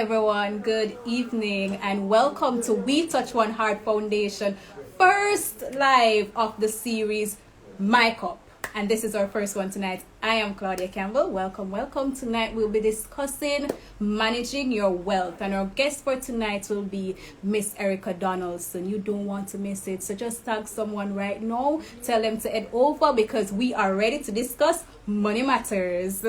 everyone, good evening, and welcome to We Touch One Heart Foundation first live of the series, My Cup. And this is our first one tonight. I am Claudia Campbell. Welcome. Tonight we'll be discussing managing your wealth, and our guest for tonight will be Miss Erica Donaldson. You don't want to miss it, so just tag someone right now. Tell them to head over because we are ready to discuss money matters.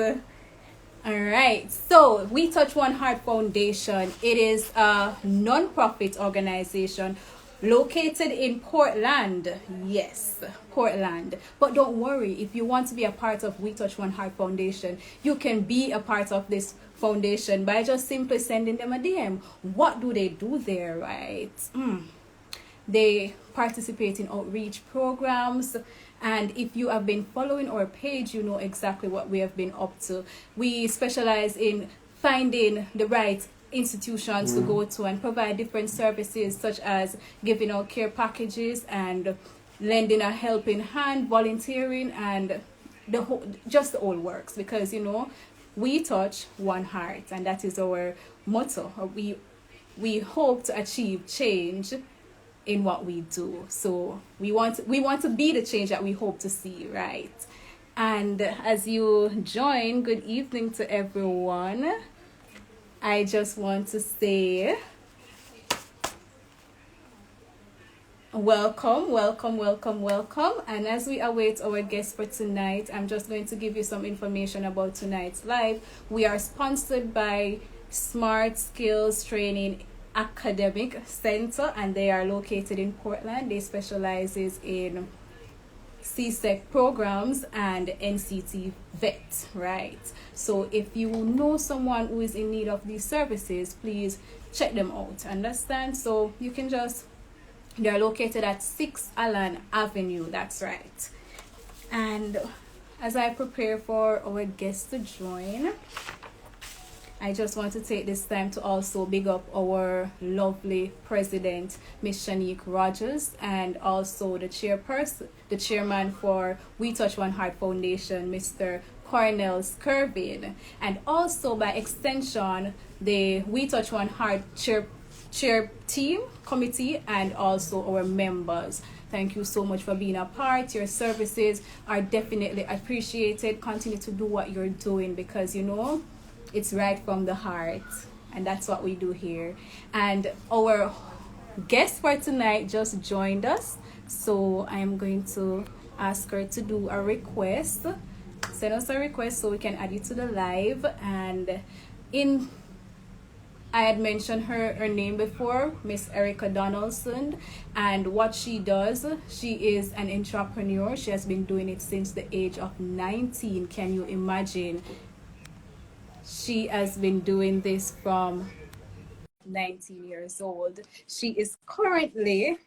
All right, so We Touch One Heart Foundation. It is a non-profit organization located in Portland. Yes, Portland. But don't worry, if you want to be a part of We Touch One Heart Foundation, you can be a part of this foundation by just simply sending them a DM. What do they do there, right? They participate in outreach programs, and if you have been following our page, you know exactly what we have been up to. We specialize in finding the right institutions to go to and provide different services such as giving out care packages and lending a helping hand, volunteering, and the whole works, because we touch one heart, and that is our motto. We hope to achieve change in what we do. So we want to be the change that we hope to see, right? And as you join, good evening to everyone. I just want to say welcome. And as we await our guest for tonight, I'm just going to give you some information about tonight's live. We are sponsored by Smart Skills Training Academic Center, and they are located in Portland. They specializes in CSEC programs and NCT vet, right? So if you know someone who is in need of these services, please check them out. Understand? So you can they're located at 6 Allen Avenue. That's right. And as I prepare for our guest to join, I just want to take this time to also big up our lovely president, Miss Shanique Rogers, and also the chairman for We Touch One Heart Foundation, Mr. Cornell Skirvin, and also by extension, the We Touch One Heart chair team, committee, and also our members. Thank you so much for being a part. Your services are definitely appreciated. Continue to do what you're doing because it's right from the heart, and that's what we do here. And our guest for tonight just joined us, so I'm going to ask her to do a request. Send us a request so we can add you to the live. And I had mentioned her name before, Miss Erica Donaldson, and what she does, she is an entrepreneur. She has been doing it since the age of 19. Can you imagine? She has been doing this from 19 years old. She is currently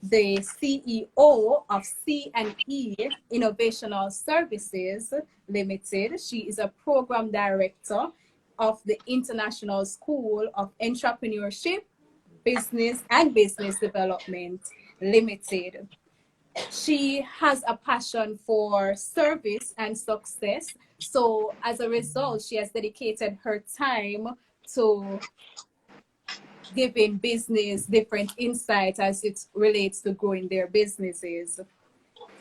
the CEO of C&E Innovational Services Limited. She is a program director of the International School of Entrepreneurship, Business and Business Development Limited. She has a passion for service and success. So as a result, she has dedicated her time to giving business different insights as it relates to growing their businesses.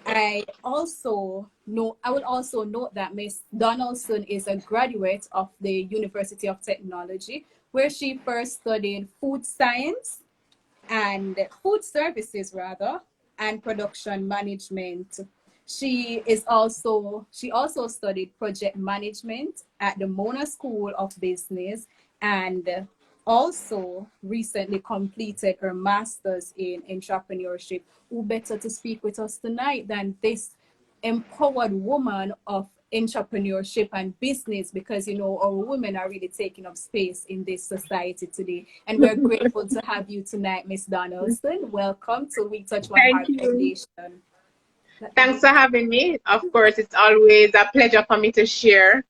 I will also note that Miss Donaldson is a graduate of the University of Technology, where she first studied food science and food services rather, and production management. She also studied project management at the Mona School of Business, and also recently completed her master's in entrepreneurship. Who better to speak with us tonight than this empowered woman of entrepreneurship and business, because our women are really taking up space in this society today, and we're grateful to have you tonight, Miss Donaldson. Welcome to We Touch One Heart Foundation. Thanks for having me. Of course, it's always a pleasure for me to share.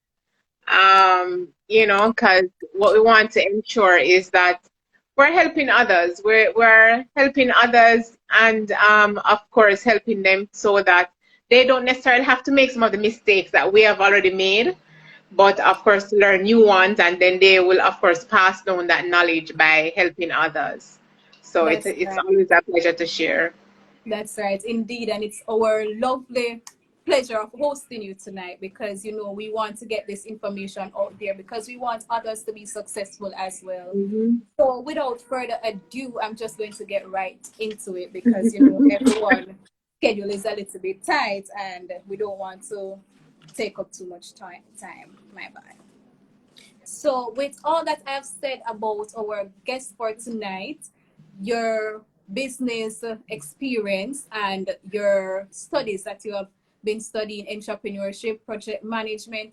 Because what we want to ensure is that we're helping others. We're helping others, and of course, helping them so that they don't necessarily have to make some of the mistakes that we have already made. but of course to learn new ones, and then they will of course pass down that knowledge by helping others. So That's it's right. always a pleasure to share. That's right, indeed. And it's our lovely pleasure of hosting you tonight because, you know, we want to get this information out there because we want others to be successful as well. Mhm. So, without further ado, I'm just going to get right into it because, you know, everyone's schedule is a little bit tight and we don't want to take up too much time. My bad. So, with all that I've said about our guest for tonight, your business experience and your studies that you have been studying entrepreneurship, project management,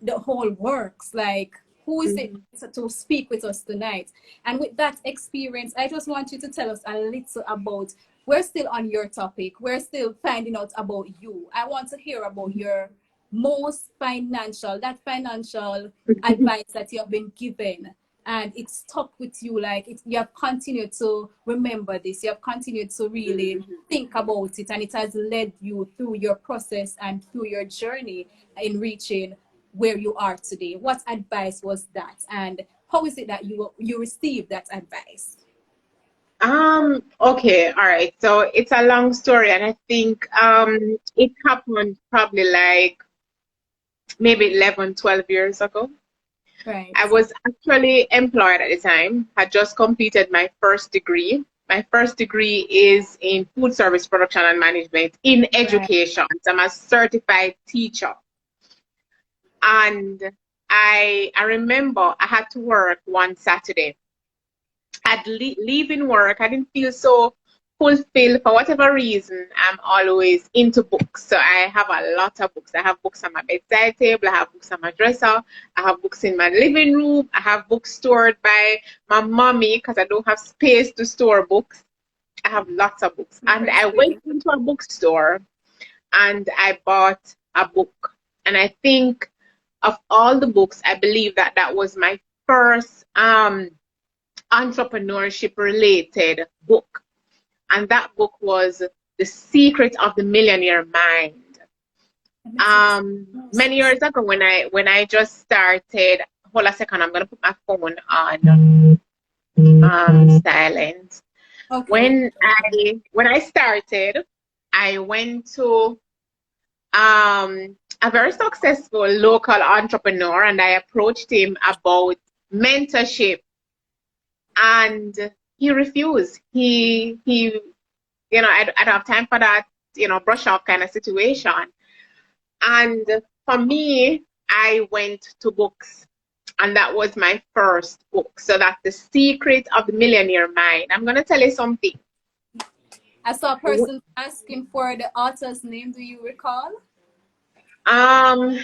the whole works. Like, who is it Mhm. to speak with us tonight? And with that experience, I just want you to tell us a little about. We're still on your topic. We're still finding out about you. I want to hear about your most that financial advice that you have been given and it stuck with you, like you have continued to remember this, you have continued to really think about it, and it has led you through your process and through your journey in reaching where you are today. What advice was that, and how is it that you received that advice? Okay, all right. So it's a long story, and I think it happened probably like maybe 11, 12 years ago. Right. I was actually employed at the time, had just completed my first degree. My first degree is in food service production and management in Right. education. So I'm a certified teacher. And I remember I had to work one Saturday. I'd leaving work, I didn't feel so fulfilled for whatever reason. I'm always into books, so I have a lot of books. I have books on my bedside table, I have books on my dresser, I have books in my living room, I have books stored by my mommy because I don't have space to store books. I have lots of books, and I went Interesting. into a bookstore and I bought a book. And I think of all the books, I believe that that was my first entrepreneurship related book, and that book was The Secret of the Millionaire Mind. And this is so Many years ago when I just started, hold a second, I'm gonna put my phone on silent. okay. When I started, I went to a very successful local entrepreneur and I approached him about mentorship, and he refused. I don't have time for that, brush off kind of situation. And for me, I went to books, and that was my first book. So that's The Secret of the Millionaire Mind. I'm going to tell you something. I saw a person asking for the author's name. Do you recall? Um,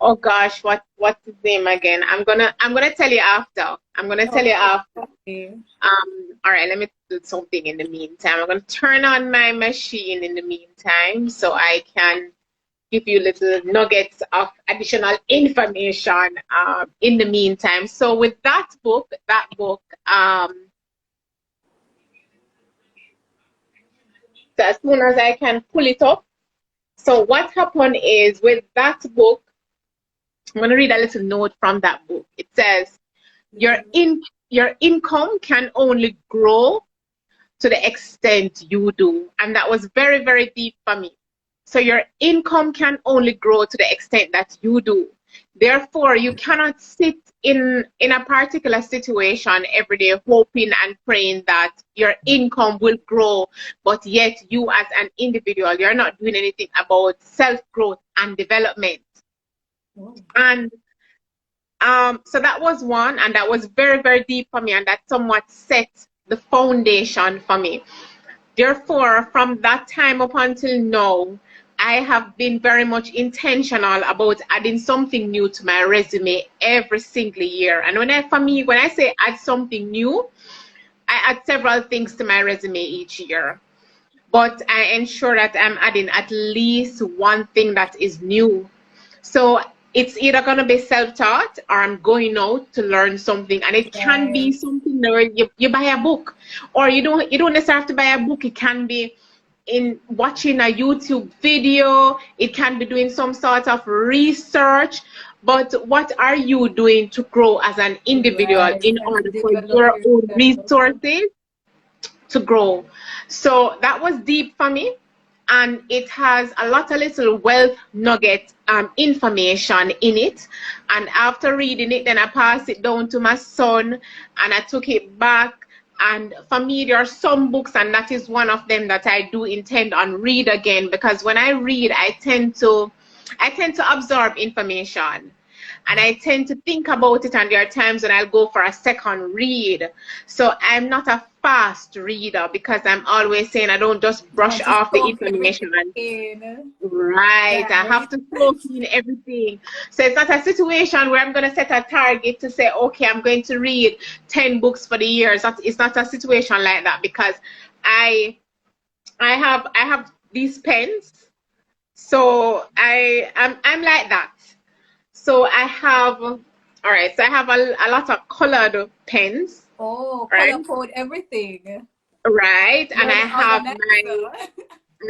oh gosh, what's his name again? I'm gonna tell you after. I'm gonna tell you Okay. after. Okay. All right, let me do something in the meantime. I'm gonna turn on my machine in the meantime so I can give you little nuggets of additional information in the meantime. So with that book, so as soon as I can pull it up. So what happened is with that book, I'm going to read a little note from that book. It says, your income can only grow to the extent you do. And that was very, very deep for me. So your income can only grow to the extent that you do. Therefore, you cannot sit in a particular situation every day hoping and praying that your income will grow, but yet you as an individual, you're not doing anything about self-growth and development. Oh. And so that was one, and that was very, very deep for me, and that somewhat set the foundation for me. Therefore, from that time up until now, I have been very much intentional about adding something new to my resume every single year. And when I say add something new, I add several things to my resume each year. But I ensure that I'm adding at least one thing that is new. So it's either going to be self-taught or I'm going out to learn something. And it can be Right. something where you buy a book, or you don't necessarily have to buy a book. It can be in watching a YouTube video. It can be doing some sort of research. But what are you doing to grow as an individual Right. in And to order for develop your own yourself. resources to grow? So that was deep for me, and it has a lot of little wealth nugget information in it. And after reading it, then I passed it down to my son, and I took it back. And for me, there are some books, and that is one of them that I do intend on read again, because when I read, I tend to absorb information, and I tend to think about it, and there are times when I'll go for a second read. So I'm not a fast reader, because I'm always saying I don't just You brush want to off the soak information. everything in. Right, I have Right. to soak in everything. So it's not a situation where I'm going to set a target to say, okay, I'm going to read 10 books for the year. It's not a situation like that, because I have these pens. So I'm like that. So I have, all right, so I have a lot of colored pens, Oh, color right? code everything. Right, and You're the organizer.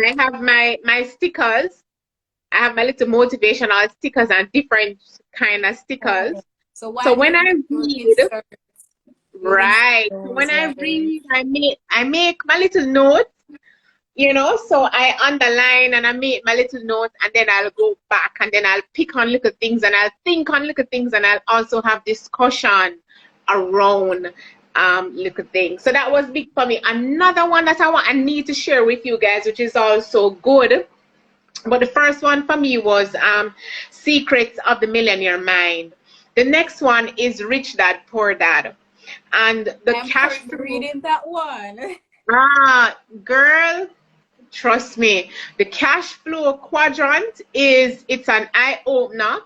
I have my stickers. I have my little motivational stickers and different kind of stickers. Oh, so So while you when I read, read, you'll insert right, so when those, I right? read, I make my little notes, so I underline and I make my little notes, and then I'll go back, and then I'll pick on little things, and I'll think on little things, and I'll also have discussion around little things. So that was big for me. Another one that I need to share with you guys, which is also good. But the first one for me was Secrets of the Millionaire Mind. The next one is Rich Dad Poor Dad. And the I'm cash currently flow. reading that one. Girl, trust me, the cash flow quadrant it's an eye opener.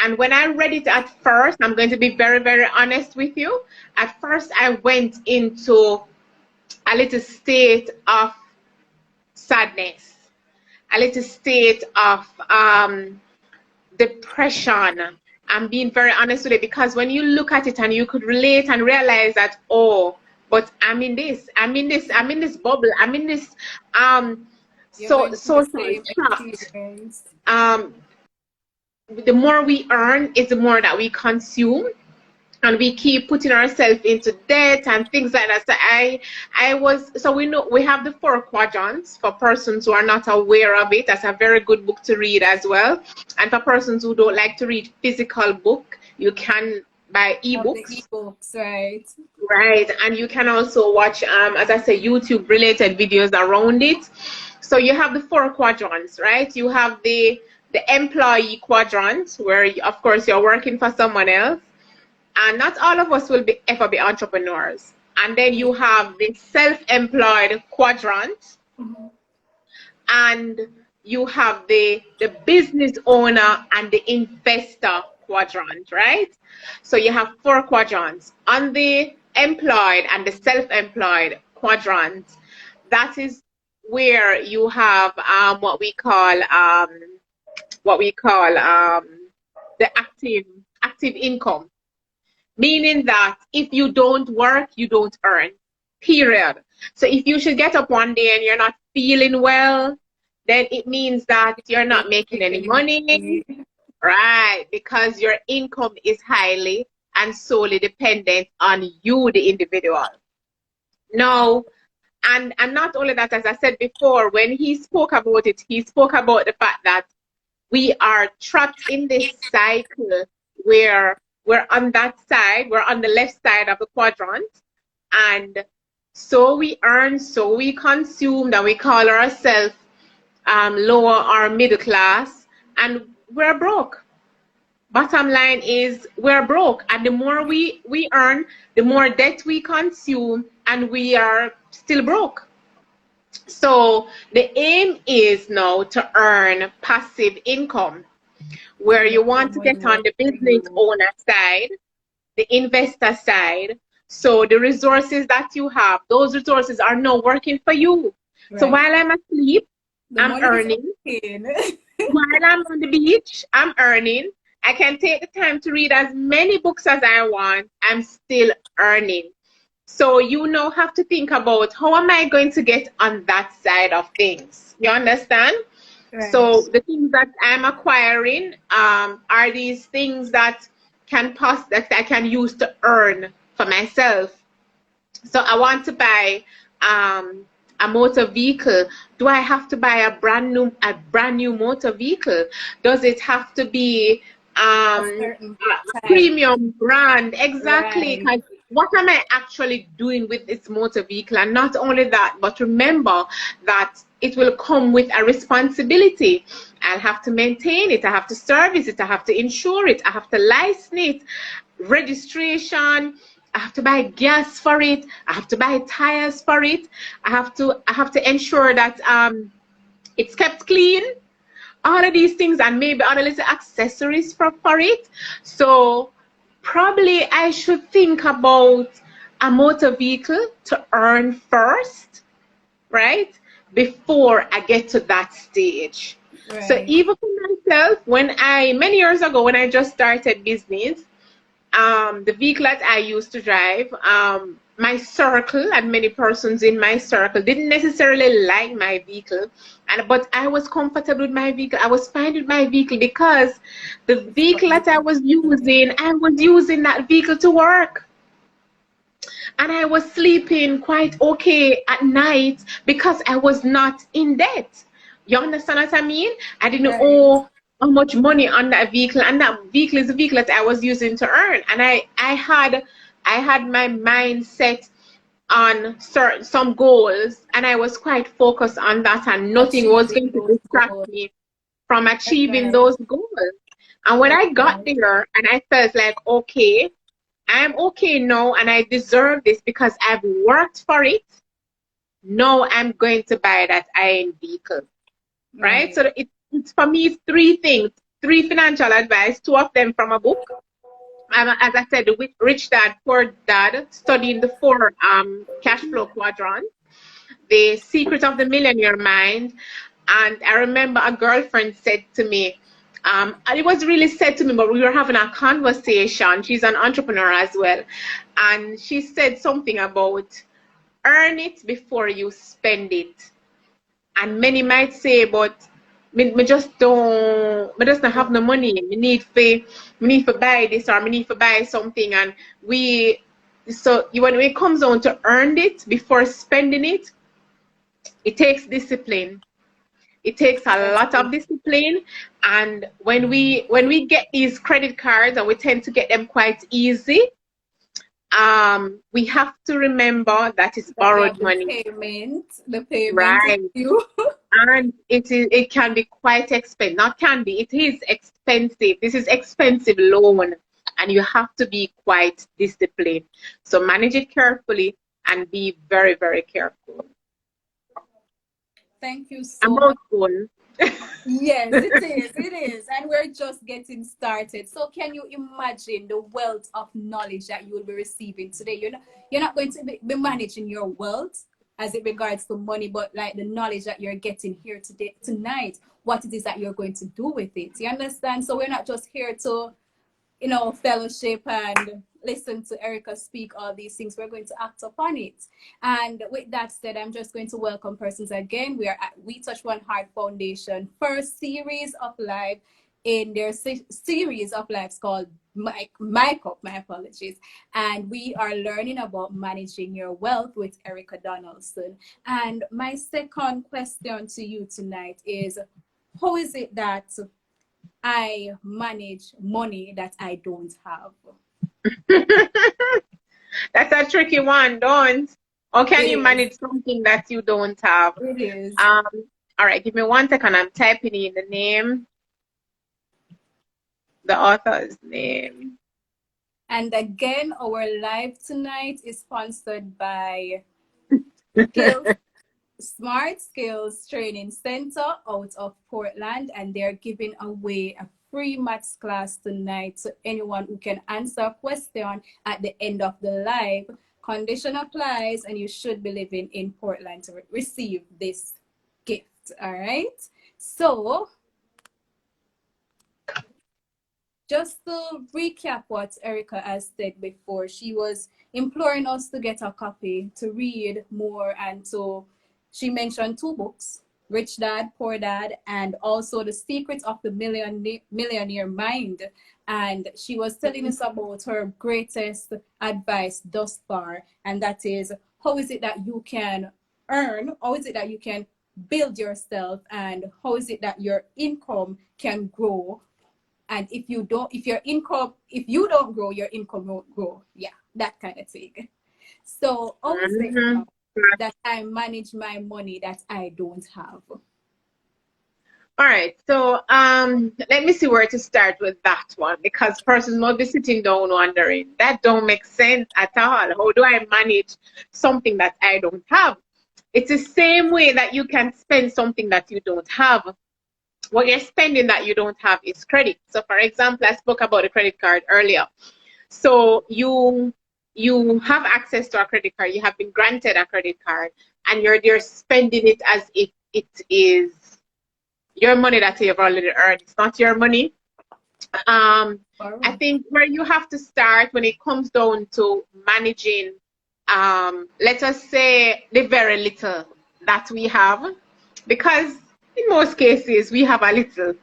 And when I read it at first, I'm going to be very, very honest with you. At first, I went into a little state of sadness, a little state of depression. I'm being very honest with it, because when you look at it and you could relate and realize that, oh, but I'm in this bubble, I'm in this You're going through the social same trap. experience. The more we earn is the more that we consume, and we keep putting ourselves into debt and things like that. So we know we have the 4 quadrants. For persons who are not aware of it, that's a very good book to read as well. And for persons who don't like to read physical book, you can buy Of the ebooks. ebooks, right? Right, and you can also watch, as I say, YouTube related videos around it. So you have the 4 quadrants, right? You have the employee quadrant, where of course you're working for someone else, and not all of us will ever be entrepreneurs. And then you have the self-employed quadrant, and you have the business owner and the investor quadrant, right? So you have 4 quadrants. On the employed and the self-employed quadrant, that is where you have what we call the active income, meaning that if you don't work, you don't earn, period. So if you should get up one day and you're not feeling well, then it means that you're not making any money, right? Because your income is highly and solely dependent on you, the individual. No, and not only that, as I said before, when he spoke about it, he spoke about the fact that we are trapped in this cycle where we're on that side, we're on the left side of the quadrant, and so we earn, so we consume, that we call ourselves lower or middle class, and we're broke. Bottom line is we're broke, and the more we earn, the more debt we consume, and we are still broke. So the aim is now to earn passive income, where you want to get on the business owner side, the investor side. So the resources that you have, those resources are now working for you. Right. So while I'm asleep, I'm earning. While I'm on the beach, I'm earning. I can take the time to read as many books as I want. I'm still earning. So you now have to think about how am I going to get on that side of things? You understand? Right. So the things that I'm acquiring are these things that that I can use to earn for myself. So I want to buy a motor vehicle. Do I have to buy a brand new motor vehicle? Does it have to be A certain a type. premium brand? Exactly. Right. 'Cause what am I actually doing with this motor vehicle? And not only that, but remember that it will come with a responsibility. I'll have to maintain it. I have to service it. I have to insure it. I have to license it, registration. I have to buy gas for it. I have to buy tires for it. I have to ensure that it's kept clean. All of these things and maybe other little accessories for it. So probably I should think about a motor vehicle to earn first, right? Before I get to that stage. So Right. even for myself, many years ago when I just started business, the vehicle that I used to drive, my circle and many persons in my circle didn't necessarily like my vehicle, but I was comfortable with my vehicle. I was fine with my vehicle because the It's what vehicle you that I can was do. using, I was using that vehicle to work. And I was sleeping quite okay at night because I was not in debt. You understand what I mean? I didn't Right. owe how much money on that vehicle, and that vehicle is a vehicle that I was using to earn. And I had my mind set on some goals, and I was quite focused on that, and nothing was Achieving going to those distract goals. me from achieving Right. those goals. And when That's I got right. there and I felt like, okay, I'm okay now and I deserve this because I've worked for it. No, I'm going to buy that iron vehicle, right? Right. So it's for me, it's three things, three financial advice, two of them from a book. As I said, the Rich Dad, Poor Dad, studying the four cash flow quadrants, The Secret of the Millionaire Mind. And I remember a girlfriend said to me, and it was really said to me, but we were having a conversation. She's an entrepreneur as well. And she said something about earn it before you spend it. And many might say, but me just don't have no money. Me need to buy this or me need to buy something. And when it comes down to earn it before spending it, it takes discipline. It takes a That's lot true. of discipline. And when we get these credit cards, and we tend to get them quite easy, we have to remember that it's That you have borrowed the money, payment. The payment is right? due. And it can be quite expensive. Not can be, it is expensive. This is expensive loan, and you have to be quite disciplined. So manage it carefully and be very, very careful. Thank you A so much. mouthful. Yes, it is. It is. And we're just getting started. So can you imagine the wealth of knowledge that you will be receiving today? You're not going to be managing your wealth as it regards to money, but like the knowledge that you're getting here today tonight, what it is that you're going to do with it. You understand? So we're not just here to fellowship and listen to Erica speak all these things. We're going to act upon it. And with that said, I'm just going to welcome persons again. We are at We Touch One Heart Foundation first series of live in their series of lives called my Cup, my apologies. And we are learning about managing your wealth with Erica Donaldson. And my second question to you tonight is, how is it that I manage money that I don't have? That's a tricky one, don't. Or can It you is. manage something that you don't have? It is. Um, all right, give me 1 second. I'm typing in the name, the author's name. And again, our live tonight is sponsored by Skills Smart Skills Training Center out of Portland, and they're giving away a free maths class tonight to anyone who can answer a question at the end of the live. Condition applies, and you should be living in Portland to receive this gift. All right. So just to recap what Erica has said before, she was imploring us to get a copy, to read more, and so she mentioned two books, Rich Dad, Poor Dad, and also The Secrets of the Millionaire Mind. And she was telling us about her greatest advice thus far, and that is, how is it that you can earn, how is it that you can build yourself, and how is it that your income can grow, and if you don't grow, your income won't grow. Yeah, that kind of thing. So how is it Mhm. now that I manage my money that I don't have? All right, so let me see where to start with that one, because persons might be sitting down wondering that don't make sense at all. How do I manage something that I don't have? It's the same way that you can spend something that you don't have. What you're spending that you don't have is credit. So, for example, I spoke about a credit card earlier. So you have access to a credit card. You have been granted a credit card, and you're spending it as if it is your money that you've already earned. It's not your money. I think where you have to start when it comes down to managing, let us say, the very little that we have, because in most cases we have a little.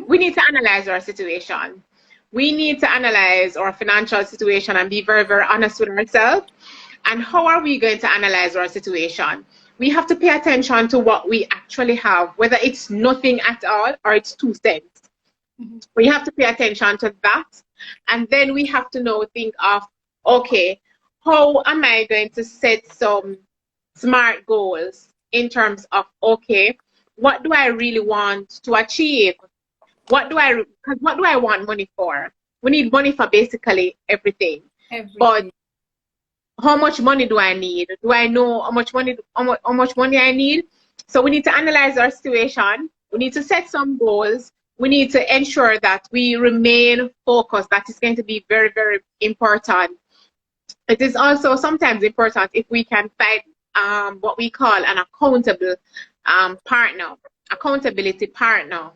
We need to analyze our situation. We need to analyze our financial situation and be very, very honest with ourselves. And how are we going to analyze our situation? We have to pay attention to what we actually have, whether it's nothing at all or it's 2 cents. We have to pay attention to that. And then we have to now think of, okay, how am I going to set some smart goals in terms of, okay, what do I really want to achieve? What do I want money for? We need money for basically everything. But how much money do I need? Do I know how much money I need? So we need to analyze our situation. We need to set some goals. We need to ensure that we remain focused. That is going to be very, very important. It is also sometimes important if we can find what we call an accountability partner.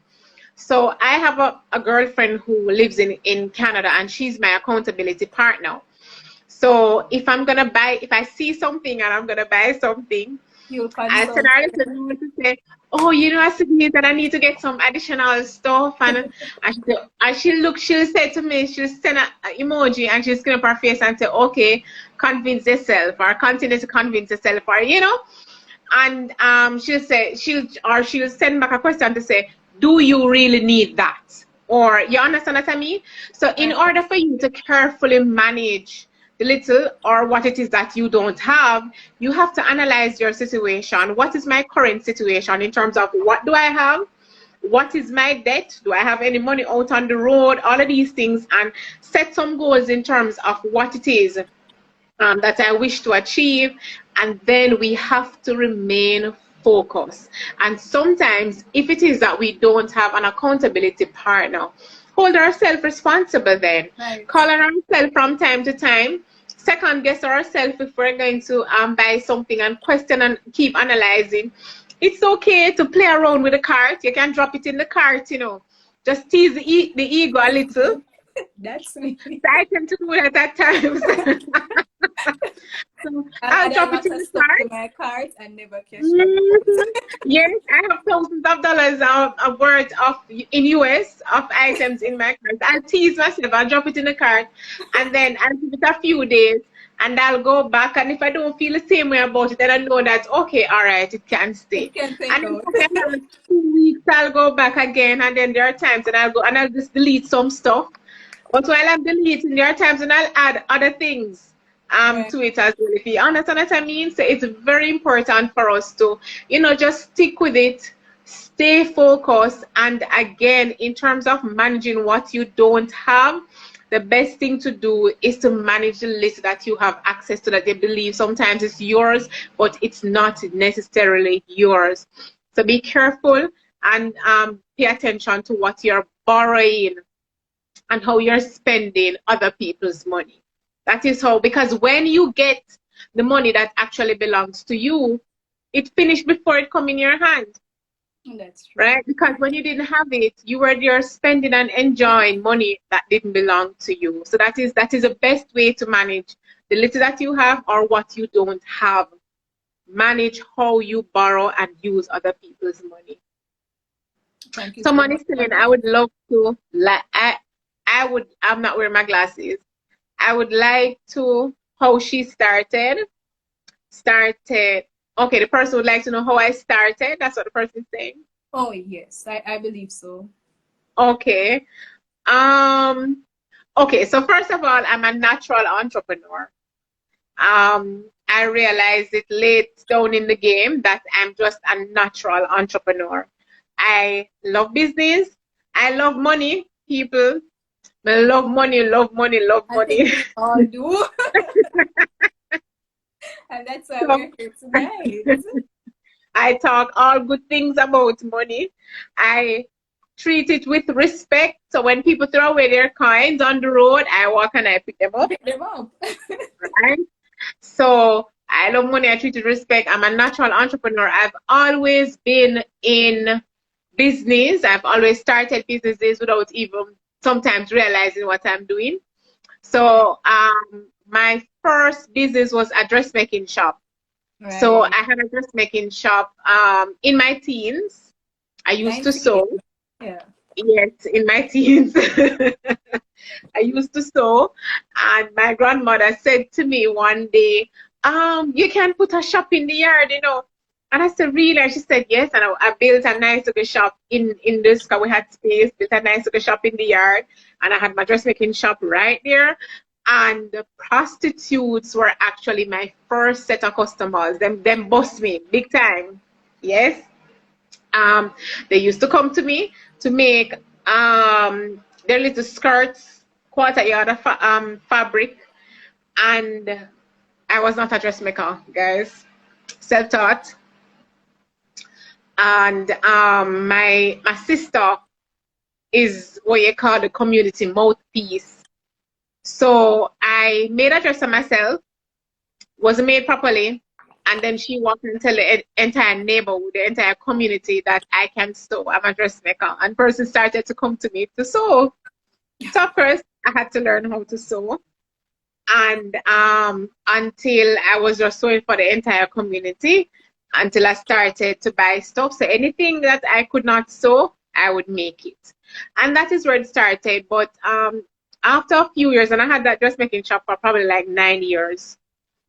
So I have a girlfriend who lives in Canada, and she's my accountability partner. So if I see something and I'm gonna buy something, I send her a little note to say, oh, I see that I need to get some additional stuff, and she'll say to me, she'll send an emoji and she'll skin up her face and say, okay, convince yourself, or continue to convince yourself, or and she'll send back a question to say, do you really need that? Or you understand what I mean? So in order for you to carefully manage the little or what it is that you don't have, you have to analyze your situation. What is my current situation in terms of what do I have? What is my debt? Do I have any money out on the road? All of these things, and set some goals in terms of what it is that I wish to achieve. And then we have to remain focused. And sometimes if it is that we don't have an accountability partner, hold ourselves responsible then. Right. Call on ourselves from time to time. Second guess ourselves if we're going to buy something, and question and keep analyzing. It's okay to play around with the cart. You can drop it in the cart, Just tease the ego a little. That's me. I tend to do that at times. So I'll drop it in the cart. My cart and never cash. Yes, I have thousands of dollars of worth in US of items in my cart. I'll tease myself. I'll drop it in the cart, and then I'll give it a few days, and I'll go back. And if I don't feel the same way about it, then I know that okay, all right, it can stay. It can take and in 2 weeks, I'll go back again, and then there are times that I'll go and I'll just delete some stuff. But while I'm deleting, there are times when I'll add other things to it as well, if you understand what I mean. So it's very important for us to, just stick with it, stay focused. And again, in terms of managing what you don't have, the best thing to do is to manage the list that you have access to, that they believe sometimes it's yours, but it's not necessarily yours. So be careful and pay attention to what you're borrowing and how you're spending other people's money. That is how, because when you get the money that actually belongs to you, it finished before it come in your hand. That's true. right? Because when you didn't have it, you were there spending and enjoying money that didn't belong to you. So that is the best way to manage the little that you have or what you don't have. Manage how you borrow and use other people's money. Thank you so Someone much is for saying, I that. would love to, like, I'm not wearing my glasses. I would like to, how she started. Okay, the person would like to know how I started. That's what the person is saying. Oh, yes, I believe so. Okay. Um, okay, so first of all, I'm a natural entrepreneur. I realized it late down in the game that I'm just a natural entrepreneur. I love business. I love money, people. I love money, love money, love I think money. we all do. And that's why So we're here tonight. I talk all good things about money. I treat it with respect. So when people throw away their coins on the road, I walk and I pick them up. Pick them up. Right? So I love money. I treat it with respect. I'm a natural entrepreneur. I've always been in business. I've always started businesses without even sometimes realizing what I'm doing. Right, So my first business was a dressmaking shop. So right. I had a dressmaking shop in my teens. I used to 19. sew. Yeah. Yes, in my teens. I used to sew, and my grandmother said to me one day, you can put a shop in the yard, you know. And I said, really? And she said, yes. And I built a nice little shop in this, because we had space, built a nice little shop in the yard. And I had my dressmaking shop right there. And the prostitutes were actually my first set of customers. Them bust me big time. Yes. Um, they used to come to me to make their little skirts, quarter yard of fabric, and I was not a dressmaker, guys. Self-taught, and my sister is what you call the community mouthpiece. So I made a dress for myself, wasn't made properly, and then she walked and tell the entire neighborhood, the entire community that I can sew. I'm a dressmaker, and person started to come to me to sew. So of course, I had to learn how to sew, and until I was just sewing for the entire community, until I started to buy stuff. So anything that I could not sew, I would make it, and that is where it started. But after a few years, and I had that dressmaking shop for probably like 9 years.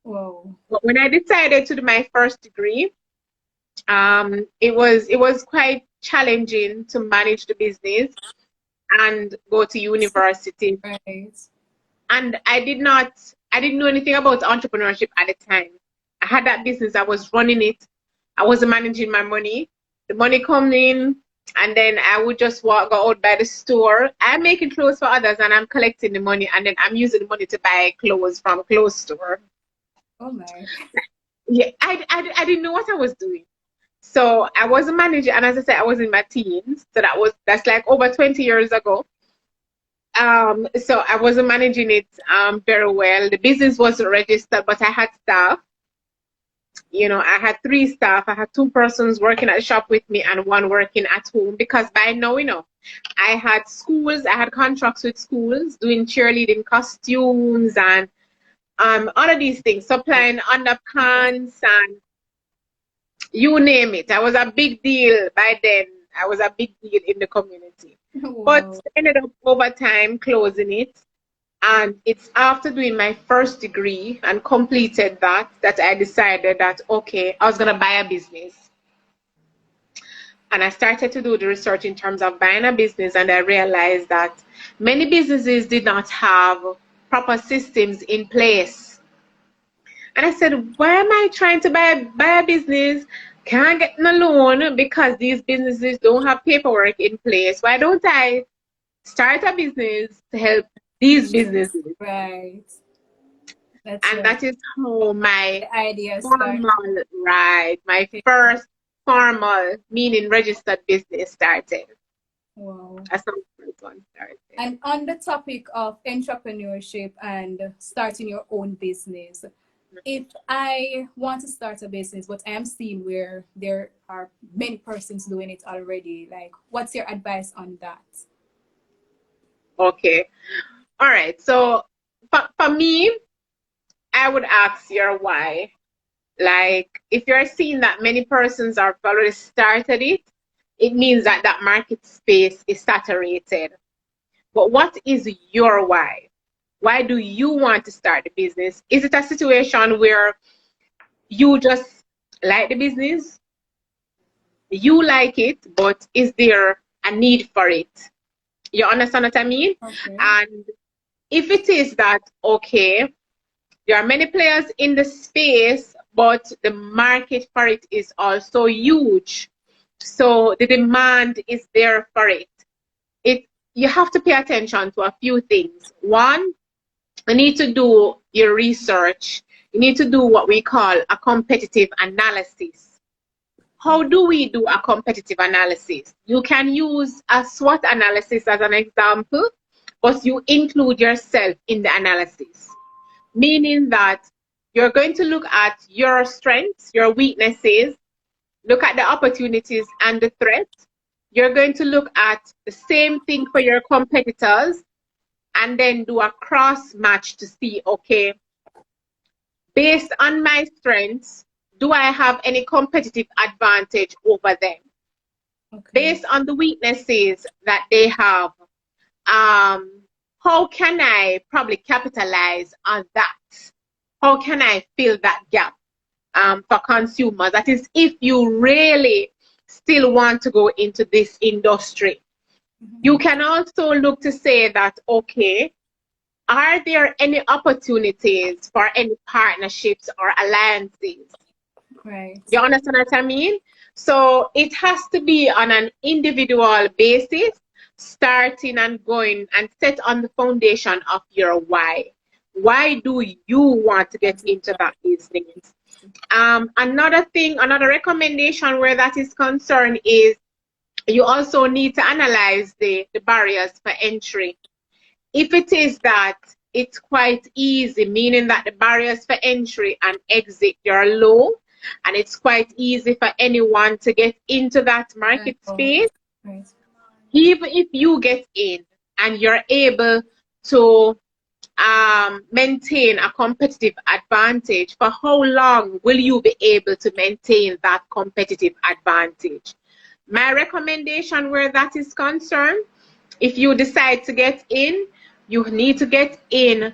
Whoa. But when I decided to do my first degree, it was quite challenging to manage the business and go to university. Right. And I didn't know anything about entrepreneurship at the time. I had that business, I was running it, I wasn't managing my money. The money coming in, and then I would just go out by the store. I'm making clothes for others, and I'm collecting the money, and then I'm using the money to buy clothes from clothes store. Oh my. Yeah, I didn't know what I was doing. So I was a manager, and as I said, I was in my teens. So that's like over 20 years ago. So I wasn't managing it very well. The business wasn't registered, but I had staff. You know, I had three staff. I had two persons working at the shop with me and one working at home, because by now, I had schools, I had contracts with schools doing cheerleading costumes and all of these things, supplying underpants and you name it. I was a big deal by then. I was a big deal in the community. But Wow. ended up over time closing it. And it's after doing my first degree and completed that I decided that, okay, I was going to buy a business. And I started to do the research in terms of buying a business, and I realized that many businesses did not have proper systems in place. And I said, why am I trying to buy a business? Can't get a loan because these businesses don't have paperwork in place. Why don't I start a business to help these businesses? Right. That's And where that is how my the idea started. formal, right, my Okay. first formal, meaning registered business started. Wow. That's how the first one started. And on the topic of entrepreneurship and starting your own business, if I want to start a business, but I am seeing where there are many persons doing it already, like, what's your advice on that? Okay. All right. So for me, I would ask your why. Like, if you're seeing that many persons are already started it, it means that that market space is saturated. But what is your why? Why do you want to start the business? Is it a situation where you just like the business? You like it, but is there a need for it? You understand what I mean? Okay. And if it is that, okay, there are many players in the space, but the market for it is also huge. So the demand is there for it. You have to pay attention to a few things. One, you need to do your research. You need to do what we call a competitive analysis. How do we do a competitive analysis? You can use a SWOT analysis as an example, but you include yourself in the analysis, meaning that you're going to look at your strengths, your weaknesses, look at the opportunities and the threats. You're going to look at the same thing for your competitors and then do a cross match to see, okay, based on my strengths, do I have any competitive advantage over them? Okay. Based on the weaknesses that they have, how can I probably capitalize on that? How can I fill that gap for consumers? That is, if you really still want to go into this industry. You can also look to say that, okay, are there any opportunities for any partnerships or alliances? Right. You understand what I mean? So it has to be on an individual basis, starting and going and set on the foundation of your why. Why do you want to get into that business? Another thing, another recommendation where that is concerned is you also need to analyze the barriers for entry. If it is that it's quite easy, meaning that the barriers for entry and exit are low, and it's quite easy for anyone to get into that market space, Right. even if you get in and you're able to maintain a competitive advantage, for how long will you be able to maintain that competitive advantage? My recommendation where that is concerned, if you decide to get in, you need to get in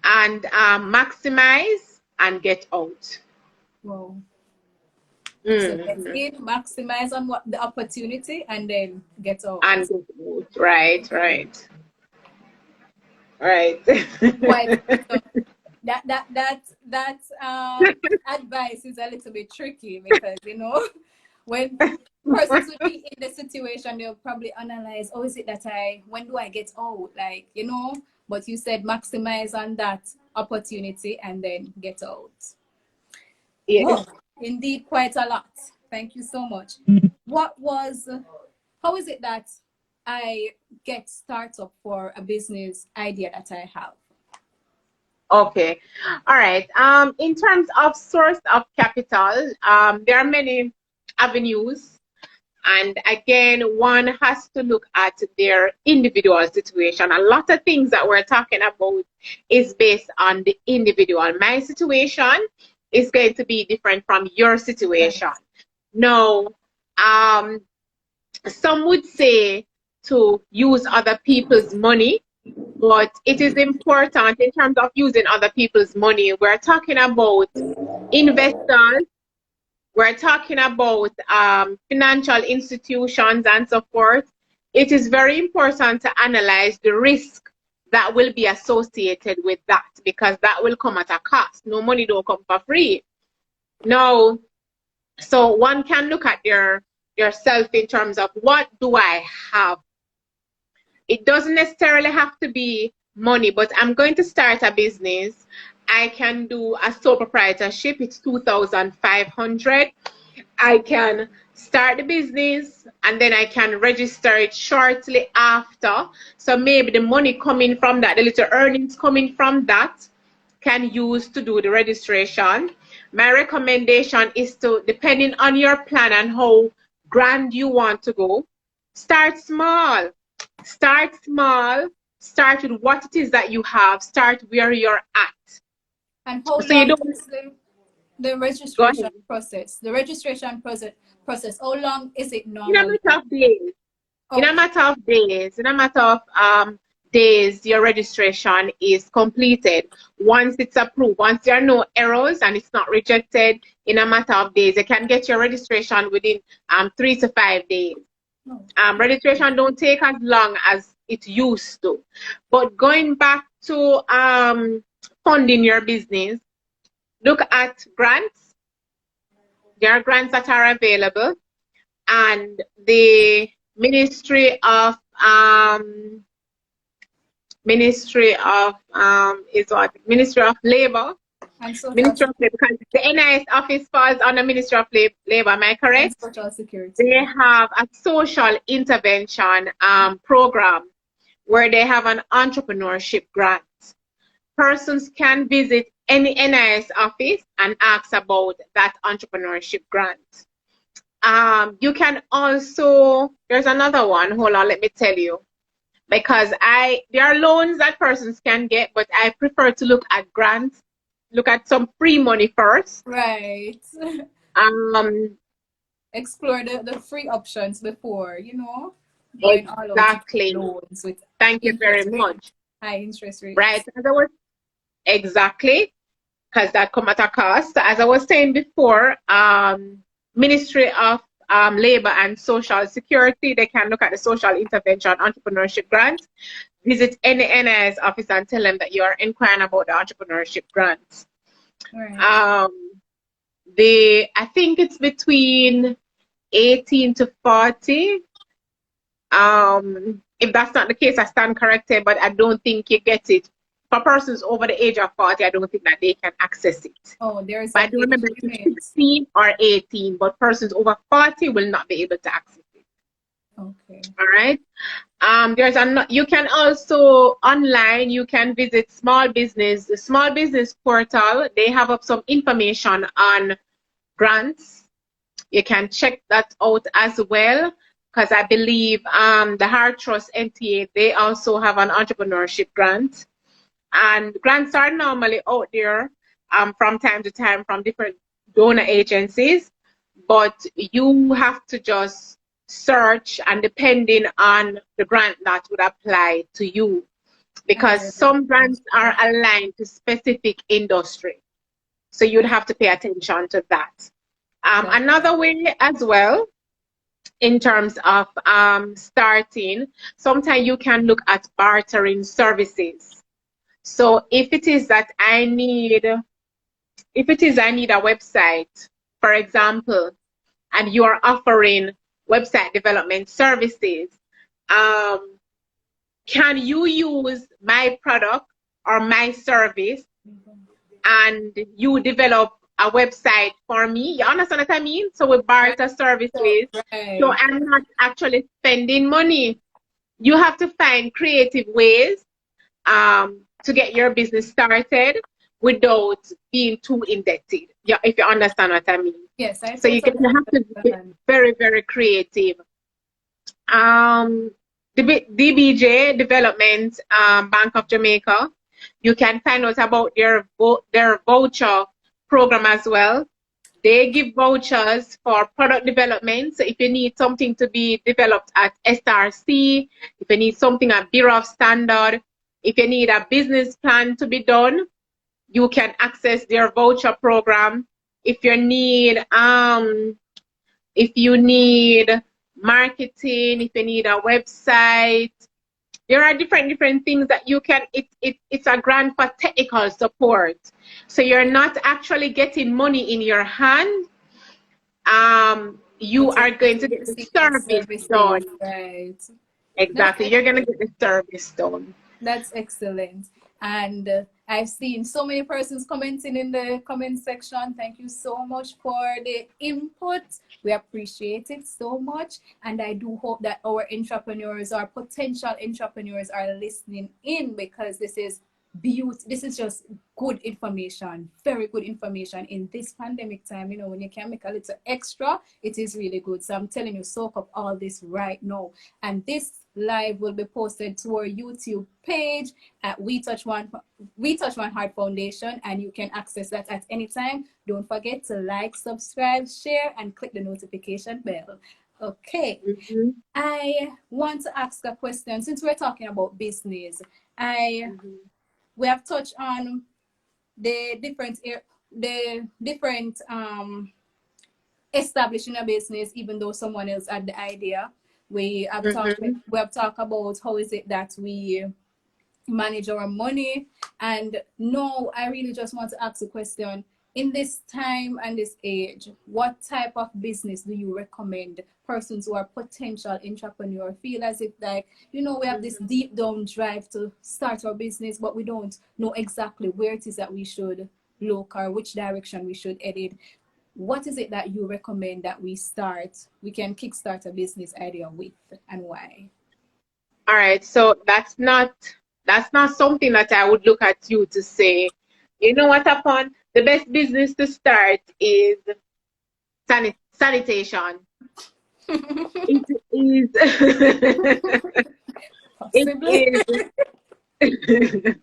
and maximize and get out. Wow. So get Mhm. in, maximize on what the opportunity, and then get out. And get out. Right, right, right. Quite so that advice is a little bit tricky because when persons will be in the situation, they'll probably analyze, oh, is it that when do I get out, like, but you said maximize on that opportunity and then get out. Yes. Wow, indeed, quite a lot. Thank you so much. How is it that I get startup for a business idea that I have? Okay. All right. In terms of source of capital, there are many avenues. And again, one has to look at their individual situation. A lot of things that we're talking about is based on the individual. My situation is going to be different from your situation. Now, some would say to use other people's money, but it is important in terms of using other people's money. We're talking about investors, we're talking about financial institutions and so forth. It is very important to analyze the risk that will be associated with that, because that will come at a cost. No money don't come for free. No. So one can look at yourself in terms of, what do I have? It doesn't necessarily have to be money, but I'm going to start a business. I can do a sole proprietorship. It's 2,500. I can start the business and then I can register it shortly after. So maybe the money coming from that, the little earnings coming from that, can use to do the registration. My recommendation is to, depending on your plan and how grand you want to go, start small. Start small. Start with what it is that you have. Start where you're at. And how So you long don't is the go registration ahead. process? The registration process, how long is it In a normally? matter of days. In a Okay. matter of days. In a matter of days, your registration is completed. Once it's approved, once there are no errors and it's not rejected, in a matter of days, you can get your registration within 3 to 5 days. No. Registration don't take as long as it used to. But going back to funding your business, look at grants. There are grants that are available, and the Ministry of Ministry of Labor. And social Ministry of Labor, because the NIS office falls under Ministry of Labor, am I and correct? social security. They have a social intervention program where they have an entrepreneurship grant. Persons can visit any NIS office and ask about that entrepreneurship grant. You can also, there's another one, hold on, let me tell you. Because there are loans that persons can get, but I prefer to look at grants, look at some free money first. Right. Explore the free options before, going all out Exactly. to loans with Thank you very much. high interest rates. Right. Exactly. Because that come at a cost. As I was saying before, Ministry of Labor and Social Security, they can look at the social intervention entrepreneurship grant. Visit any NIS office and tell them that you are inquiring about the entrepreneurship grants. Right. I think it's between 18 to 40. If that's not the case, I stand corrected, but I don't think you get it. For persons over the age of 40, I don't think that they can access it. Oh, there's But I don't remember if it's 16 or 18, but persons over 40 will not be able to access it. Okay. All right. You can also online, you can visit the small business portal. They have up some information on grants. You can check that out as well, because I believe the Heart Trust MTA, they also have an entrepreneurship grant. And grants are normally out there from time to time from different donor agencies, but you have to just search, and depending on the grant that would apply to you, because some grants are aligned to specific industry. So you'd have to pay attention to that. Another way as well, in terms of starting, sometimes you can look at bartering services. So if it is I need a website, for example, and you are offering website development services, can you use my product or my service and you develop a website for me? You understand what I mean? So with barter services, so I'm not actually spending money. You have to find creative ways to get your business started without being too indebted. Yeah, if you understand what I mean. Yes, so you have to be very, very creative. The DBJ Development Bank of Jamaica, you can find out about their voucher program as well. They give vouchers for product development. So if you need something to be developed at SRC, if you need something at Bureau of Standard, if you need a business plan to be done, you can access their voucher program. If you need marketing, if you need a website, there are different things that you can. It's a grant for technical support. So you're not actually getting money in your hand. You are going to get the service done. Right. Exactly. You're going to get the service done. That's excellent. And I've seen so many persons commenting in the comment section. Thank you so much for the input. We appreciate it so much. And I do hope that our entrepreneurs or potential entrepreneurs are listening in, because this is beauty. This is just good information, very good information in this pandemic time. You know, when you can make a little extra, it is really good. So I'm telling you, soak up all this right now. And this live will be posted to our YouTube page at We Touch One Heart Foundation, and you can access that at any time. Don't forget to like, subscribe, share, and click the notification bell. Okay. Mm-hmm. I want to ask a question. Since we're talking about business, Mm-hmm. we have touched on the different establishing a business, even though someone else had the idea. Mm-hmm. We have talked about how is it that we manage our money. And no, I really just want to ask a question. In this time and this age, what type of business do you recommend persons who are potential entrepreneur feel as if, like, you know, we have this deep down drive to start our business, but we don't know exactly where it is that we should look or which direction we should head? What is it that you recommend that we can kickstart a business idea with, and why? All right, so that's not something that I would look at you to say, you know what, upon the best business to start is sanitation. It is Possibly. it is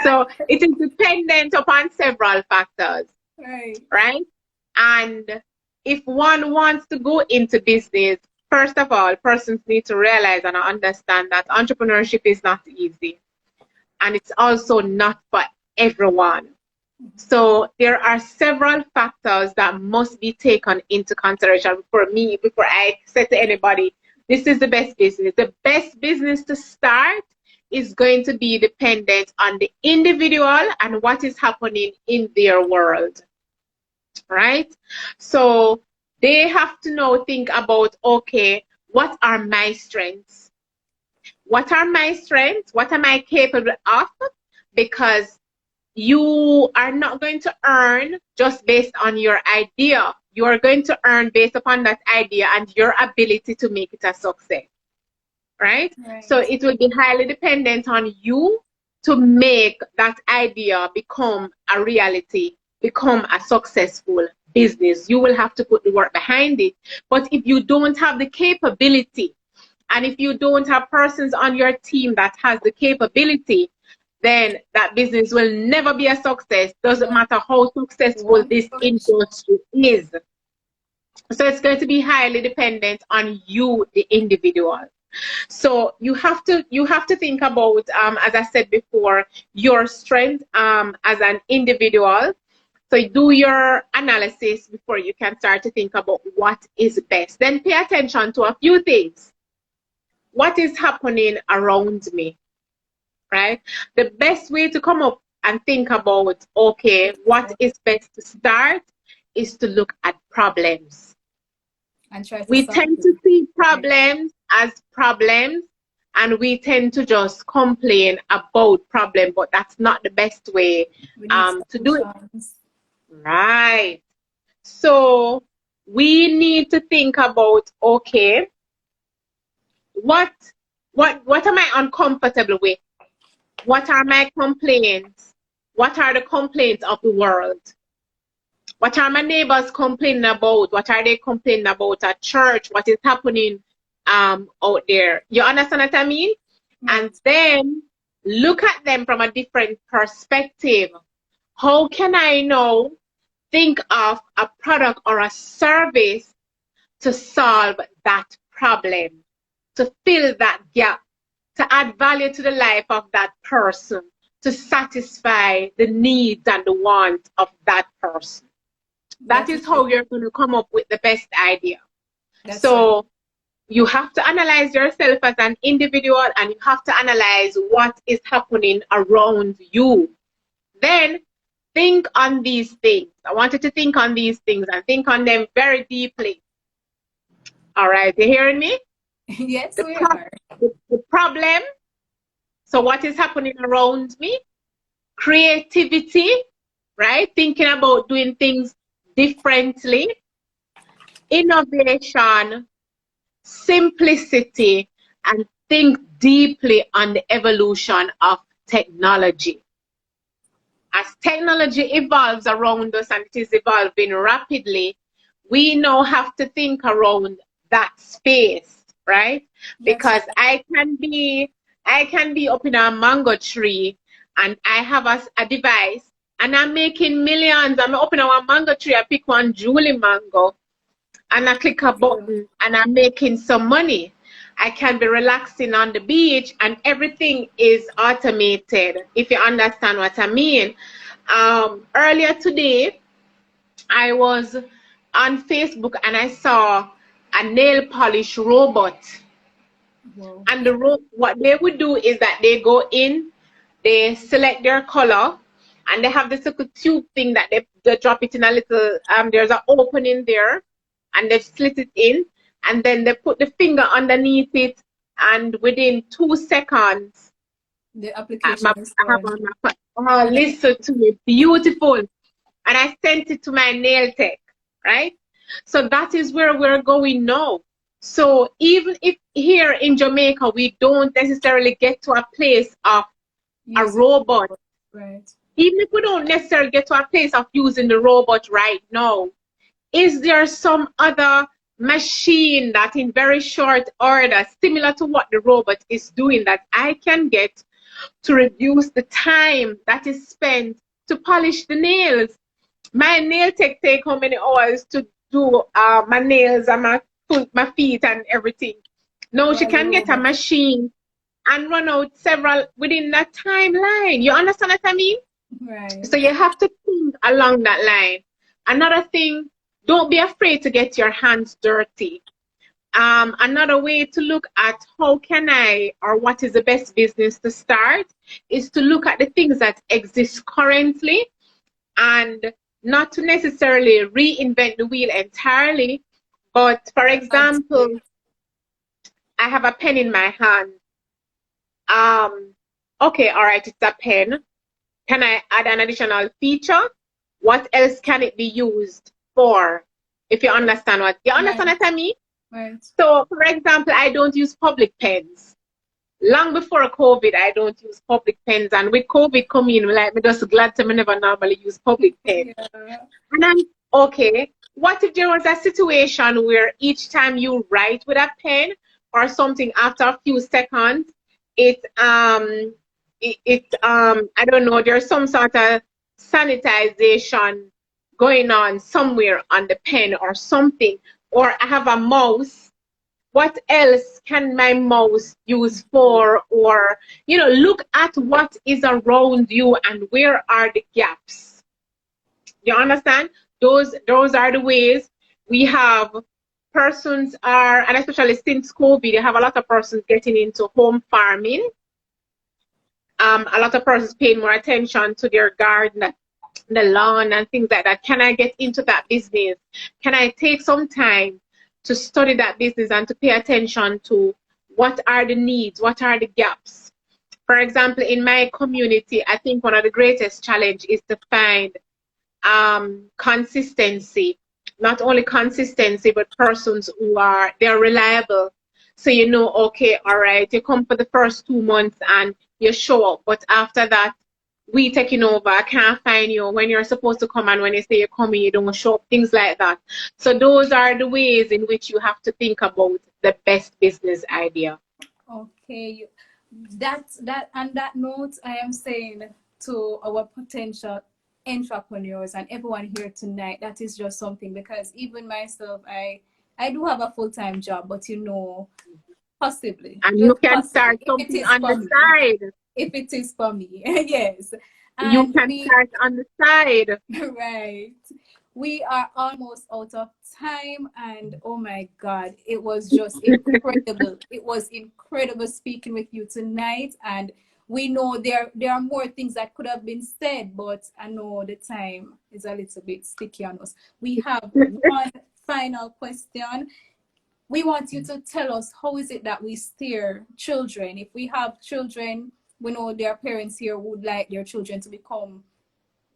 so it is dependent upon several factors, right? And if one wants to go into business, first of all, persons need to realize and understand that entrepreneurship is not easy, and it's also not for everyone. So there are several factors that must be taken into consideration for me before I say to anybody, this is the best business. The best business to start is going to be dependent on the individual and what is happening in their world, right? So they have to now think about, okay, what are my strengths? What are my strengths? What am I capable of? Because you are not going to earn just based on your idea. You are going to earn based upon that idea and your ability to make it a success, right? So it will be highly dependent on you to make that idea become a reality, become a successful business. You will have to put the work behind it. But if you don't have the capability, and if you don't have persons on your team that has the capability, then that business will never be a success. Doesn't matter how successful this industry is. So it's going to be highly dependent on you, the individual. So you have to think about, as I said before, your strength as an individual. So do your analysis before you can start to think about what is best. Then pay attention to a few things. What is happening around me? Right? The best way to come up and think about, okay, what is best to start is to look at problems. And try to we tend to see problems as problems, and we tend to just complain about problem, but that's not the best way to do it. Right. So we need to think about, okay, what am I uncomfortable with? What are my complaints? What are the complaints of the world? What are my neighbors complaining about? What are they complaining about at church? What is happening out there? You understand what I mean? And then look at them from a different perspective. How can I now think of a product or a service to solve that problem, to fill that gap, to add value to the life of that person, to satisfy the needs and the wants of that person? That is how you're going to come up with the best idea. So you have to analyze yourself as an individual, and you have to analyze what is happening around you. Then think on these things. I want you to think on these things and think on them very deeply. All right, you hearing me? Yes, we are. The problem. So what is happening around me? Creativity, right? Thinking about doing things differently. Innovation, simplicity, and think deeply on the evolution of technology. as technology evolves around us, and it is evolving rapidly, we now have to think around that space, right? Because I can be up in a mango tree and I have a device and I'm making millions. I'm up in our mango tree, I pick one Julie mango and I click a button and I'm making some money. I can be relaxing on the beach and everything is automated, if you understand what I mean. Earlier today, I was on Facebook and I saw a nail polish robot. Wow. And what they would do is that they go in, they select their color, and they have this little tube thing that they drop it in a little, there's an opening there, and they slit it in, and then they put the finger underneath it, and within 2 seconds, The I application is have done. on my oh, listen to me, beautiful. And I sent it to my nail tech, right? So that is where we're going now. So even if here in Jamaica, we don't necessarily get to a place of a robot, Right. even if we don't necessarily get to a place of using the robot right now, is there some other machine that in very short order, similar to what the robot is doing, that I can get to reduce the time that is spent to polish the nails? My nail tech take how many hours to do my nails and my feet and everything. No, she can get a machine and run out several within that timeline. You understand what I mean? Right. So you have to think along that line. Another thing, don't be afraid to get your hands dirty. Another way to look at how can I, or what is the best business to start, is to look at the things that exist currently and not to necessarily reinvent the wheel entirely. But for example, I have a pen in my hand. Okay, all right, it's a pen. Can I add an additional feature? What else can it be used for? If you understand what what I mean? Right. So, for example, I don't use public pens. Long before COVID, I don't use public pens, and with COVID coming, like, I'm just glad to never normally use public pens. Yeah. And I'm okay. What if there was a situation where each time you write with a pen or something, after a few seconds, I don't know, there's some sort of sanitization going on somewhere on the pen or something, or I have a mouse. What else can my mouse use for? Or, you know, look at what is around you and where are the gaps. You understand? Those are the ways. We have persons are, and especially since COVID, you have a lot of persons getting into home farming. A lot of persons paying more attention to their garden, the lawn and things like that. Can I get into that business? Can I take some time to study that business and to pay attention to what are the needs, what are the gaps? For example, in my community, I think one of the greatest challenge is to find consistency. Not only consistency, but persons who they're reliable. So you know, okay, all right, you come for the first 2 months and you show up, but after that, we taking over. I can't find you when you're supposed to come, and when you say you're coming, you don't show up, things like that. So those are the ways in which you have to think about the best business idea. Okay, on that note, I am saying to our potential entrepreneurs and everyone here tonight, that is just something, because even myself, I do have a full-time job, but you know, possibly, and you can possibly, start something on the side. If it is for me, yes. And you can start on the side. Right. We are almost out of time, and oh my God, it was just incredible. It was incredible speaking with you tonight, and we know there are more things that could have been said, but I know the time is a little bit sticky on us. We have one final question. We want you to tell us, how is it that we steer children? If we have children, we know their parents here would like their children to become,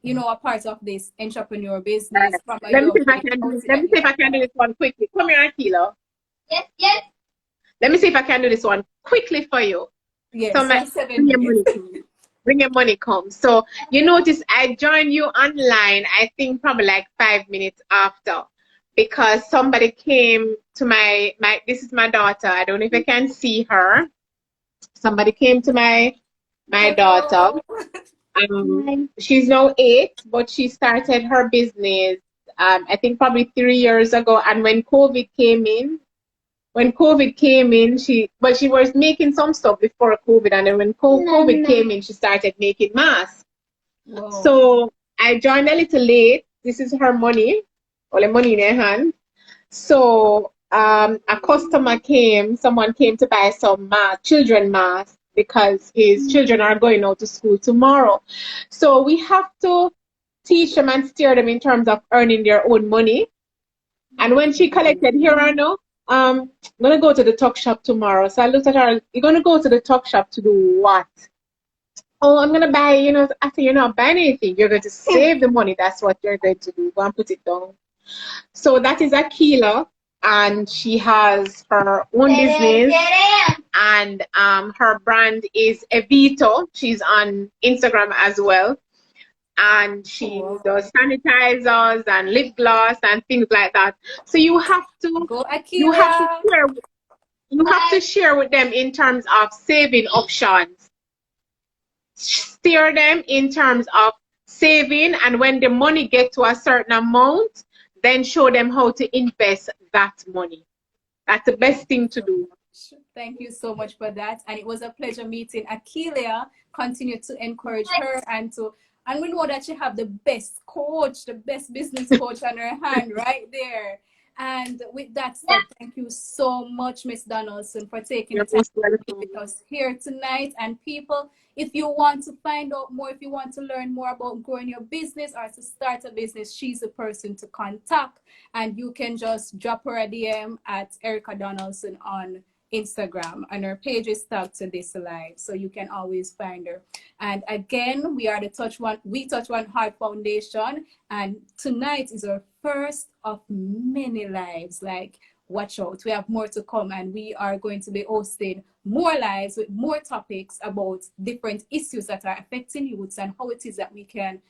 you know, a part of this entrepreneur business. From a Let me young see if I age. can do this one quickly. Come here, Akila. Yes, yes. Let me see if I can do this one quickly for you. Yes, So you have 7 minutes. bring your money come. So you notice I joined you online, I think probably like 5 minutes after, because somebody came to my this is my daughter. I don't know if you can see her. Somebody came to my daughter. Hello. She's now 8, but she started her business I think probably 3 years ago. And when COVID came in, she was making some stuff before COVID, and then when COVID came in, she started making masks. Whoa. So I joined a little late. This is her money, or the money in her hand. So a customer came, someone came to buy some children masks because his children are going out to school tomorrow. So we have to teach them and steer them in terms of earning their own money. And when she collected, here I know, I'm gonna go to the tuck shop tomorrow. So I looked at her, you're gonna go to the tuck shop to do what? Oh, I'm gonna buy, I said, you're not buying anything. You're going to save the money. That's what you're going to do. Go and put it down. So that is Akila, and she has her own business, and her brand is Evito. She's on Instagram as well, and she does sanitizers and lip gloss and things like that. So you have to Go you have to Akira. share with them in terms of saving options. Steer them in terms of saving, and when the money gets to a certain amount, then show them how to invest that money. That's the best thing to do. Thank you so much for that. And it was a pleasure meeting Akilia. Continue to encourage her and we know that she have the best coach, the best business coach on her hand right there. And with that said, thank you so much, Miss Donaldson, for taking the time to be with us here tonight. And people, if you want to find out more, if you want to learn more about growing your business or to start a business, she's the person to contact. And you can just drop her a DM at Erica Donaldson on Instagram, and her page is tagged to this live, so you can always find her. And again, we are the We Touch One Heart Foundation, and tonight is our first of many lives. Like, watch out, we have more to come, and we are going to be hosting more lives with more topics about different issues that are affecting youths and how it is that we can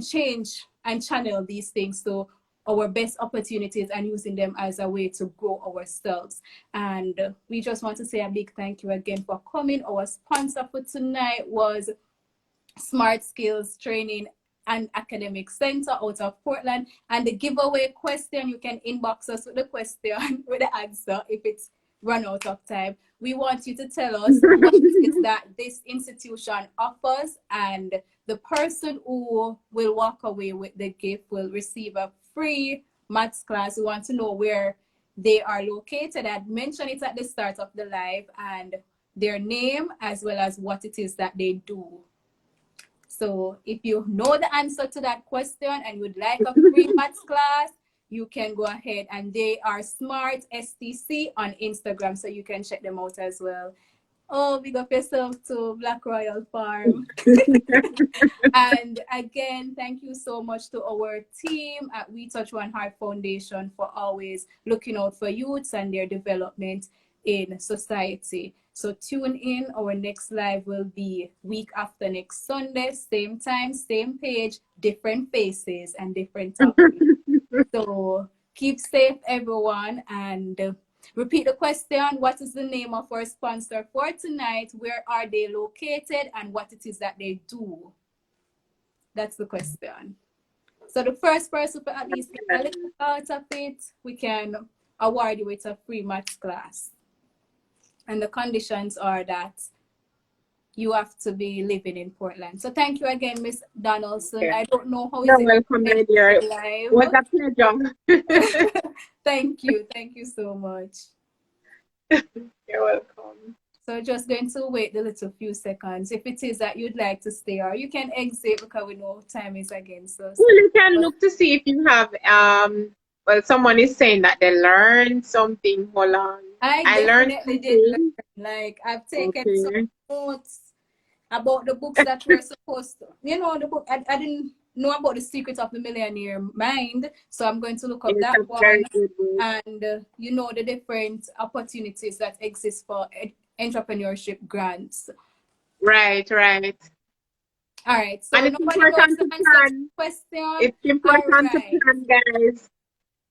change and channel these things to our best opportunities and using them as a way to grow ourselves. And we just want to say a big thank you again for coming. Our sponsor for tonight was Smart Skills Training and Academic Center out of Portland. And the giveaway question, you can inbox us with the question, with the answer if it's run out of time. We want you to tell us what it is that this institution offers, and the person who will walk away with the gift will receive a free maths class. We want to know where they are located. I'd mentioned it at the start of the live, and their name as well as what it is that they do. So if you know the answer to that question and would like a free maths class, you can go ahead, and they are Smart STC on Instagram, so you can check them out as well. Oh, big up yourself to Black Royal Farm. And again, thank you so much to our team at We Touch One Heart Foundation for always looking out for youths and their development in society. So tune in. Our next live will be week after next Sunday, same time, same page, different faces and different topics. So keep safe, everyone, and repeat the question. What is the name of our sponsor for tonight? Where are they located, and what it is that they do? That's the question. So the first person to at least get a little out of it, we can award you with a free maths class. And the conditions are that you have to be living in Portland. So thank you again, Miss Donaldson. Okay. I don't know how You're welcome, my dear. It was a pleasure. Thank you. Thank you so much. You're welcome. So just going to wait the little few seconds. If it is that you'd like to stay, or you can exit because we know time is against us. Well, you can look to see if you have well, someone is saying that they learned something. Hold on. I definitely did learn. Like, I've taken some notes about the books that were supposed to, the book, I didn't know about The Secret of the Millionaire Mind, so I'm going to look up that one, and the different opportunities that exist for entrepreneurship grants. Right, right. All right. And So it's nobody wants important to to answer the plan. question. It's All important to right. plan, guys.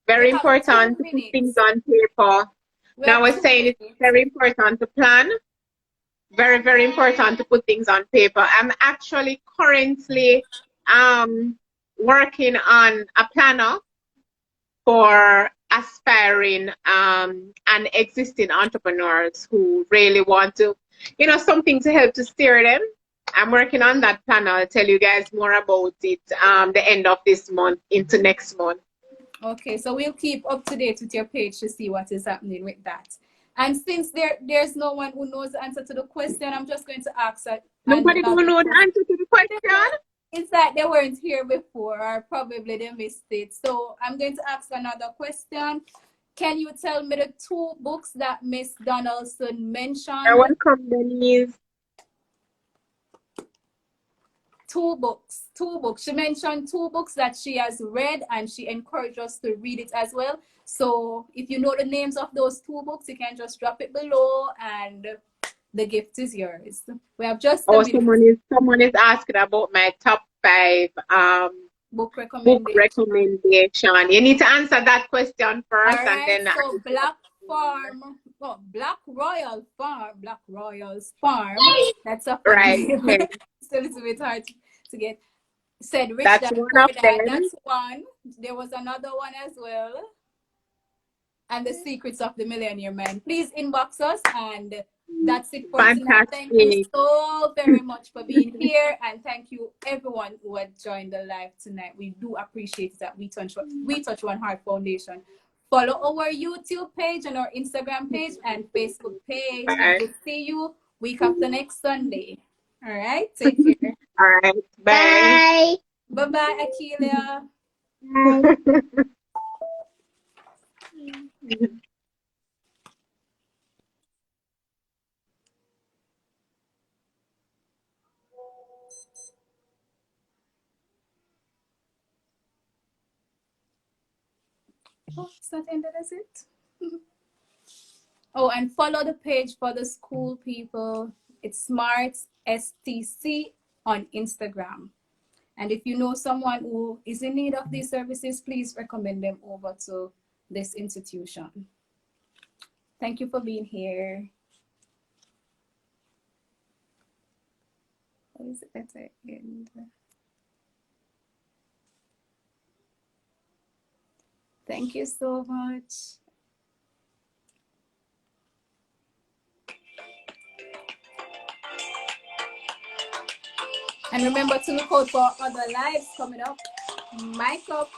We Very have two important to put things minutes. on paper. We Now have we're 2 saying it's minutes. very important to plan. Very, very important to put things on paper. I'm actually currently working on a planner for aspiring and existing entrepreneurs who really want to, something to help to steer them. I'm working on that planner. I'll tell you guys more about it the end of this month into next month. Okay, so we'll keep up to date with your page to see what is happening with that. And since there's no one who knows the answer to the question, I'm just going to ask Nobody don't know the answer to the question. It's that they weren't here before, or probably they missed it. So I'm going to ask another question. Can you tell me the 2 books that Miss Donaldson mentioned? You're welcome, Denise. 2 books. 2 books. She mentioned 2 books that she has read, and she encouraged us to read it as well. So if you know the names of those 2 books, you can just drop it below, and the gift is yours. We have just a minute. Someone is asking about my top 5 Book book recommendation. You need to answer that question first, All and right, then so Black Royals Farm. That's a funny right. name. Okay. It's a little bit hard to get. Said Rich That's Dad one Poor of Dad. them. That's one. There was another one as well. And The Secrets of the Millionaire Man. Please inbox us, and that's it for tonight. Thank you Fantastic. so very much for being here, and thank you everyone who had joined the live tonight. We do appreciate that. We touch One Heart Foundation. Follow our YouTube page and our Instagram page and Facebook page, and we'll see you week after next Sunday. All right, take care. All right. Bye. Bye bye, Akilia. Oh, it's not ended, is it? Oh, and follow the page for the school people. It's Smarts STC on Instagram. And if you know someone who is in need of these services, please recommend them over to this institution. Thank you for being here. What is it at the end? Thank you so much. And remember to look out for other lives coming up. Mic up.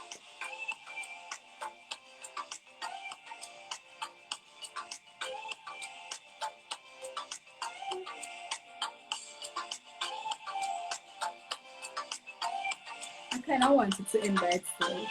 I kind of wanted to invite still.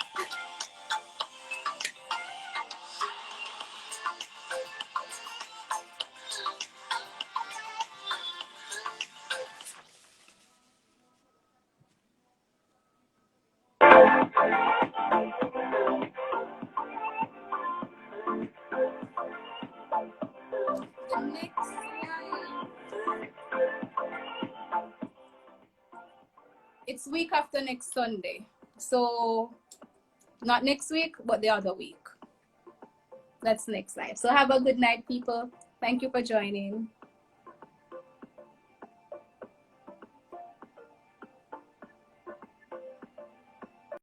The next live. It's week after next Sunday. So not next week, but the other week. That's next live. So have a good night, people. Thank you for joining.